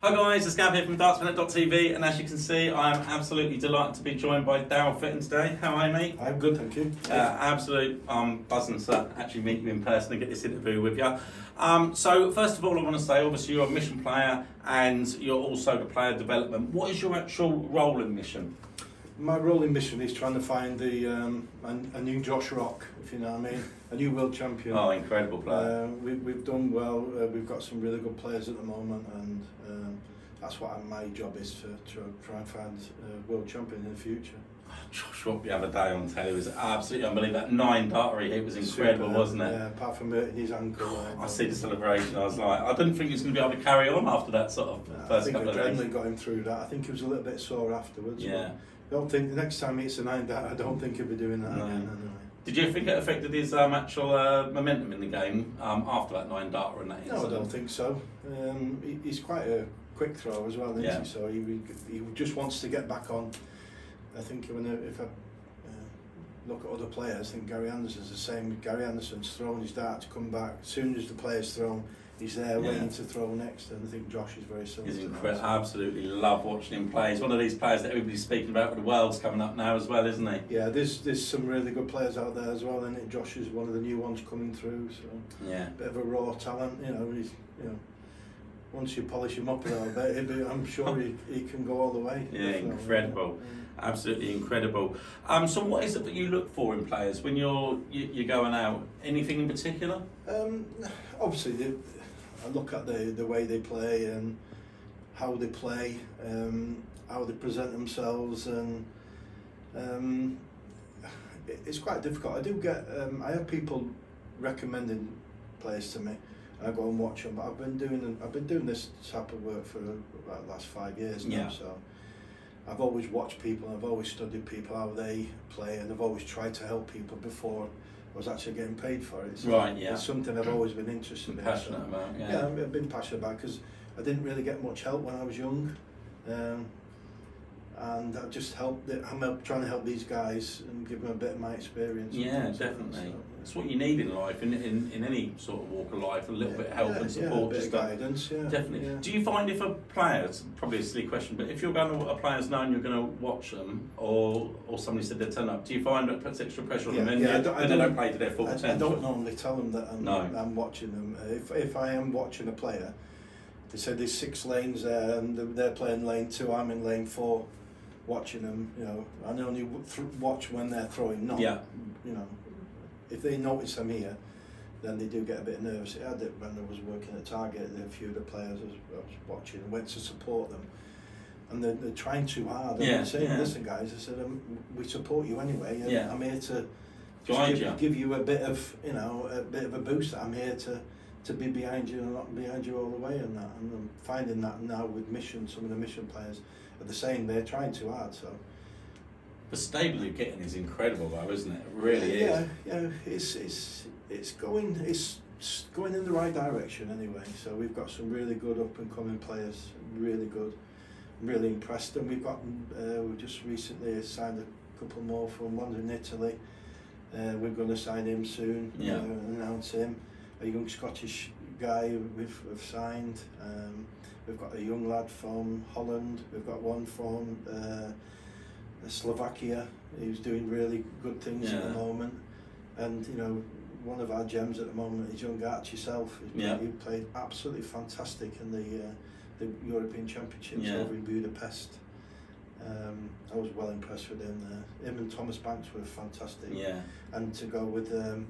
Hi guys, it's Gab here from dartsminute.tv, and as you can see, I am absolutely delighted to be joined by Darryl Fitton today. How are you, mate? I'm good, thank you. I'm buzzing to actually meet you in person and get this interview with you. So first of all, I want to say, obviously you're a Mission player and you're also the player development. What is your actual role in Mission? My role in Mission is trying to find a new Josh Rock, if you know what I mean, a new world champion. Oh, incredible player. We've done well. We've got some really good players at the moment, and that's what my job is, to try and find a world champion in the future. Josh Rock the other day on telly was absolutely unbelievable. That 9 darter he hit was incredible, wasn't it? Yeah, apart from hurting his ankle. I see the celebration. I was like, I didn't think he was going to be able to carry on after that sort of first couple of days. I think adrenaline got him through that. I think he was a little bit sore afterwards. Yeah. I don't think the next time he hits a 9 darter, I don't think he'll be doing that again. Anyway. Did you think it affected his actual momentum in the game after that 9 darter and that incident? No, I don't think so. He's quite a quick thrower as well, isn't he? So he just wants to get back on. I think if I look at other players, I think Gary Anderson's the same. Gary Anderson's thrown his dart to come back. As soon as the player's thrown, he's there waiting to throw next, and I think Josh is very similar. He's incredible. I absolutely love watching him play. He's one of these players that everybody's speaking about with the World's coming up now as well, isn't he? Yeah, there's some really good players out there as well, and Josh is one of the new ones coming through. So yeah, bit of a raw talent, once you polish him up a little bit, I'm sure he can go all the way. Yeah, incredible. Absolutely incredible. So what is it that you look for in players when you're going out? Anything in particular? Obviously, I look at the way they play and how they play, how they present themselves, and it's quite difficult. I do get, I have people recommending players to me, and I go and watch them. But I've been doing this type of work for about the last 5 years now. So I've always watched people, and I've always studied people, how they play, and I've always tried to help people before I was actually getting paid for it. So it's something I've always been interested in. Passionate about, yeah. I've been passionate about, because I didn't really get much help when I was young, and I've just I'm trying to help these guys and give them a bit of my experience. Yeah, definitely. It's what you need in life, in any sort of walk of life, a little bit of help and support. A bit of guidance, definitely. Yeah. Do you find if a player, it's probably a silly question, but if you're going to a player's known you're going to watch them, or somebody said they'd turn up, do you find that puts extra pressure on them and they don't play to their full potential? I don't normally tell them that I'm watching them. If I am watching a player, they say there's 6 lanes there and they're playing lane 2, I'm in lane 4. Watching them, I only watch when they're throwing, not, if they notice I'm here, then they do get a bit nervous. I did when I was working at Target, a few of the players I was watching and went to support them, and they're trying too hard. And I'm saying, listen guys, I said, we support you anyway, and I'm here to give you a bit of, a boost. I'm here to be behind you and not behind you all the way, and that. And I'm finding that now with Mission, some of the Mission players are the same. They're trying too hard. So the stable you're getting is incredible, though, isn't it? It really is. Yeah. It's going in the right direction anyway. So we've got some really good up and coming players. Really good. I'm really impressed. And we've got we just recently signed a couple more from one in Italy. We're going to sign him soon. Announce him. A young Scottish guy we've signed. We've got a young lad from Holland. We've got one from Slovakia who's doing really good things at the moment. And one of our gems at the moment is young Archie Self. He played absolutely fantastic in the European Championships over in Budapest. I was well impressed with him there. Him and Thomas Banks were fantastic. And to go with the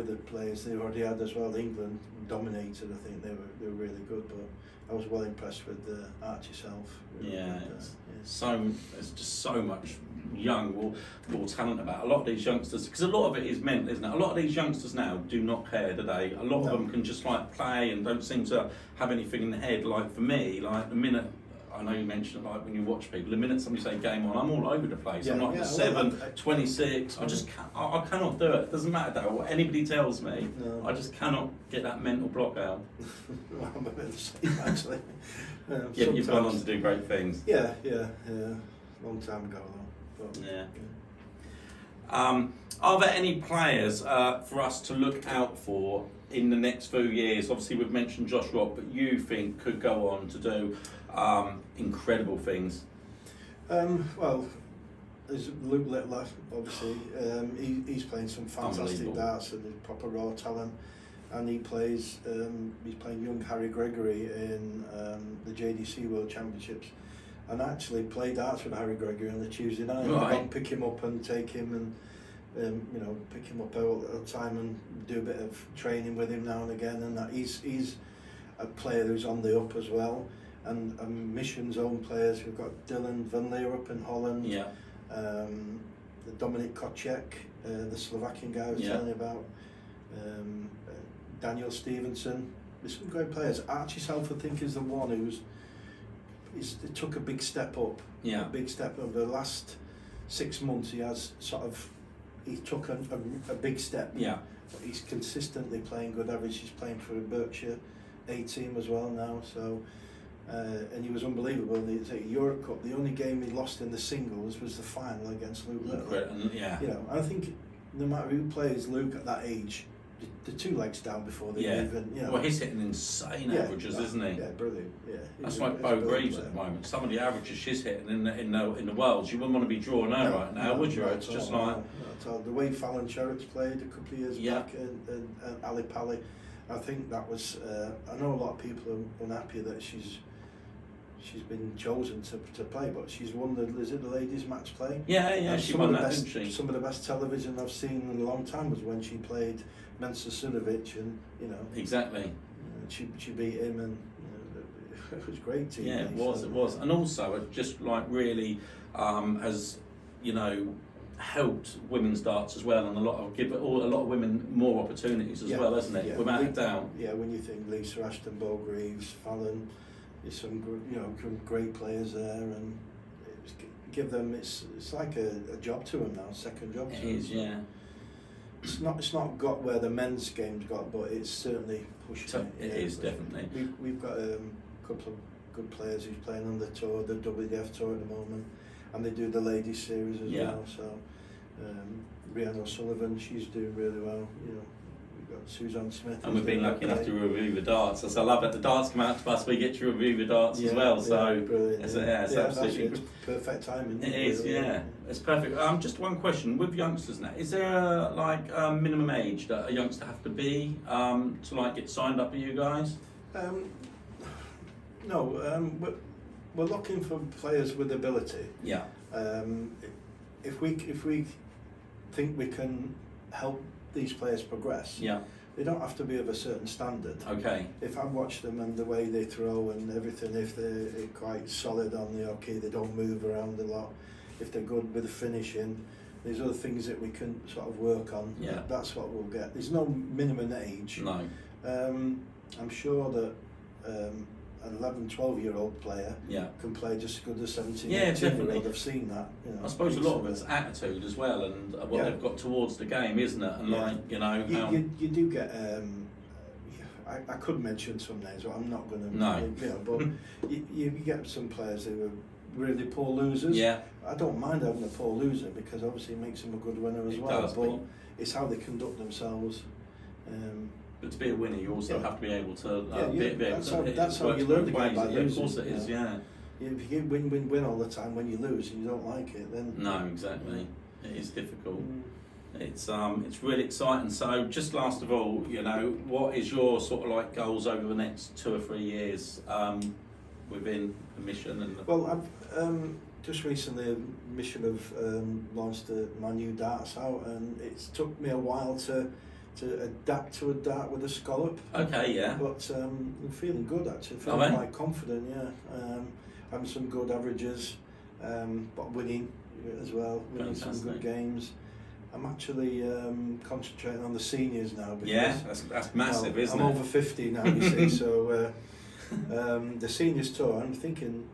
other players they already had as well, England dominated. I think they were really good, but I was well impressed with Archie Self. There's just so much young, raw talent about a lot of these youngsters, because a lot of it is mental, isn't it? A lot of these youngsters now do not care, do they? A lot of them can just play and don't seem to have anything in the head. Like for me, the minute, I know you mentioned when you watch people, the minute somebody say game on, I'm all over the place. I'm like 7, 26. I cannot do it. It doesn't matter though what anybody tells me. I just cannot get that mental block out. I'm a bit the same actually. You've gone on to do great things. Yeah. Long time ago though. But, are there any players for us to look out for in the next few years? Obviously, we've mentioned Josh Rock, but you think could go on to do incredible things? Well, there's Luke Littler, obviously. He's playing some fantastic darts and he's proper raw talent. And he plays, he's playing young Harry Gregory in the JDC World Championships. And actually played darts with Harry Gregory on the Tuesday night. Right. I've gone pick him up and take him and pick him up all the time and do a bit of training with him now and again. And that he's a player who's on the up as well. And Mission's own players, we've got Dylan Van Leer up in Holland. Yeah. The Dominik Kocek, the Slovakian guy I was telling you about. Daniel Stevenson. There's some great players. Archie Salford, I think, is the one it took a big step up. Yeah. A big step over the last 6 months. He took a big step. Yeah. But he's consistently playing good average. He's playing for a Berkshire A team as well now. So, and he was unbelievable in the Europe Cup. The only game he lost in the singles was the final against Luke Littler. Yeah. I think no matter who plays Luke at that age, the 2 legs down before they even. Well, he's hitting insane averages, isn't he? Yeah, brilliant. Yeah, that's like Bo Greaves at the moment. Some of the averages she's hitting in the world, you wouldn't want to be drawing her right now, would you? It's just like the way Fallon Sherritt's played a couple of years back, and Ali Pally. I think that was. I know a lot of people are unhappy that she's been chosen to play, but she's won the ladies match play. Yeah, she won that, didn't she? Some of the best television I've seen in a long time was when she played Mensa Sunovic, and exactly. She beat him, and it was great TV. Yeah, it was, and also it just like really has helped women's darts as well, and a lot of women more opportunities as well, hasn't it? Without a doubt. Yeah, when you think Lisa Ashton, Bo Greaves, Fallon. There's some great players there, and give them it's like a job to them now, second job to them. It is, yeah. It's not got where the men's game's got, but it's certainly pushed it. It is definitely. We've got a couple of good players who's playing on the tour, the WDF tour at the moment, and they do the ladies series as well. So Rhiannon O'Sullivan, she's doing really well. We've got Suzanne Smith, and we've been lucky enough to review the darts. So I love that the darts come out to us, we get to review the darts as well. So it's absolutely perfect timing. It is, it's perfect. Just one question with youngsters now: is there a minimum age that a youngster have to be to get signed up with you guys? No, we're looking for players with ability. Yeah. If we think we can help these players progress, they don't have to be of a certain standard. Okay. If I watch them and the way they throw and everything, if they're quite solid on the hockey, they don't move around a lot, if they're good with the finishing, there's other things that we can sort of work on. Yeah. That's what we'll get. There's no minimum age. No. I'm sure that an 11, 12-year-old player can play just as good as 17, 18-year-old. I've seen that. I suppose a lot of it's attitude as well, and what they've got towards the game, isn't it? And you do get. I could mention some names, but I'm not going to. No. But you get some players who are really poor losers. Yeah. I don't mind having a poor loser because obviously it makes them a good winner as well. But it's how they conduct themselves. But to be a winner, you also have to be able to. That's how you learn the game by losing. Of course it is, yeah. If you win all the time, when you lose and you don't like it, then no, exactly. It is difficult. It's really exciting. So, just last of all, what is your sort of goals over the next 2 or 3 years within the Mission? And well, I've just recently Mission have launched my new darts out, and it's took me a while to adapt to a dart with a scallop. Okay, yeah. But I'm feeling good actually. Feeling quite confident, having some good averages, but winning as well. Winning some good games. I'm actually concentrating on the seniors now. Because, that's massive, isn't it? I'm over 50 now, you see. So the seniors tour. I'm thinking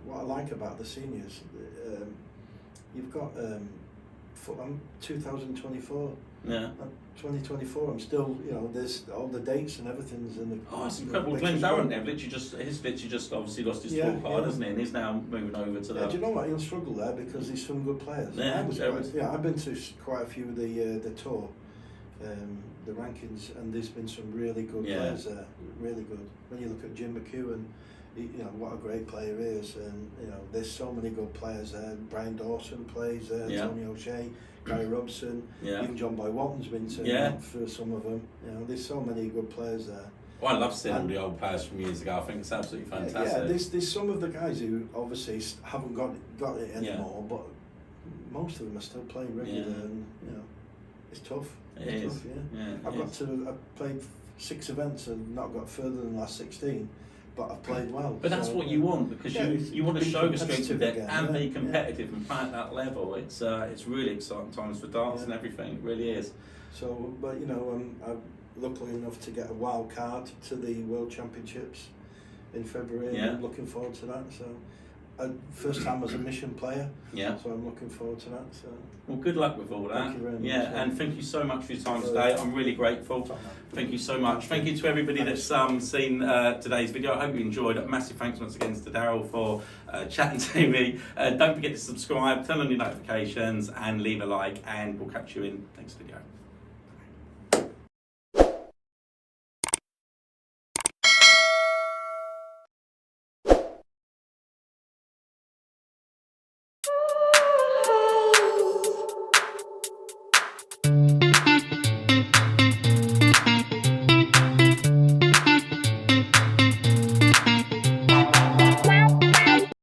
what I like about the seniors. You've got I'm 2024. Yeah. 2024. I'm still, there's all the dates and everything's in the. Oh, it's incredible. Glenn Darren, he's literally just obviously lost his full card, hasn't he? And he's now moving over to that. Do you know what? He'll struggle there because there's some good players. I've been to quite a few of the tour, the rankings, and there's been some really good players there, really good. When you look at Jim McEwen, you know what a great player he is, and you know there's so many good players there. Brian Dawson plays there, Tony O'Shea, Gary Robson, even John Boy Walton's been to for some of them. You know, there's so many good players there. Well, I love seeing all the old players from years ago. I think it's absolutely fantastic. Yeah, there's some of the guys who obviously haven't got it anymore, but most of them are still playing regular, and you know, it's tough. It's tough, I've played 6 events and not got further than the last 16, but I've played well. But that's what you want, because you want to show the strength of it and be competitive and play at that level. It's really exciting times for darts and everything. It really is. So, but you know, I'm lucky enough to get a wild card to the World Championships in February. And I'm looking forward to that. So, first time as a Mission player. So I'm looking forward to that. So. Well, good luck with all that. Thank you very much. And thank you so much for your time today. I'm really grateful. Thank you so much. Thank you to everybody that's seen today's video. I hope you enjoyed it. Massive thanks once again to Darryl for chatting to me. Don't forget to subscribe, turn on your notifications, and leave a like. And we'll catch you in the next video.